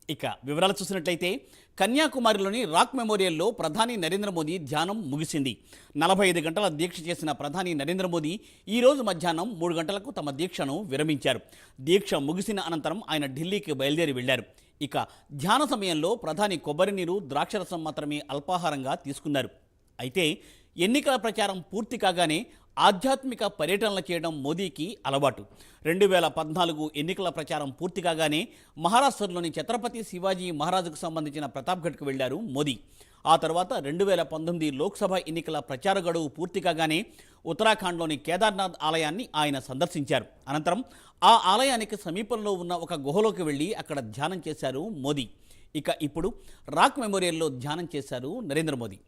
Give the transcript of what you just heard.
ఇక వివరాలు చూసినట్లయితే కన్యాకుమారిలోని రాక్ మెమోరియల్లో ప్రధాని నరేంద్ర మోదీ ధ్యానం ముగిసింది. 45 గంటల దీక్ష చేసిన ప్రధాని నరేంద్ర మోదీ ఈరోజు మధ్యాహ్నం 3 గంటలకు తమ దీక్షను విరమించారు. దీక్ష ముగిసిన అనంతరం ఆయన ఢిల్లీకి బయలుదేరి వెళ్లారు. ఇక ధ్యాన సమయంలో ప్రధాని కొబ్బరి నీరు, ద్రాక్షరసం మాత్రమే అల్పాహారంగా తీసుకున్నారు. అయితే ఎన్నికల ప్రచారం పూర్తి కాగానే ఆధ్యాత్మిక పర్యటనలు చేయడం మోదీకి అలవాటు. 2014 ఎన్నికల ప్రచారం పూర్తి కాగానే మహారాష్ట్రలోని ఛత్రపతి శివాజీ మహారాజుకు సంబంధించిన ప్రతాప్గఢ్కు వెళ్లారు మోదీ. ఆ తర్వాత 2019 లోక్సభ ఎన్నికల ప్రచార గడువు పూర్తి కాగానే ఉత్తరాఖండ్లోని కేదార్నాథ్ ఆలయాన్ని ఆయన సందర్శించారు. అనంతరం ఆ ఆలయానికి సమీపంలో ఉన్న ఒక గుహలోకి వెళ్లి అక్కడ ధ్యానం చేశారు మోదీ. ఇక ఇప్పుడు రాక్ మెమోరియల్లో ధ్యానం చేశారు నరేంద్ర మోదీ.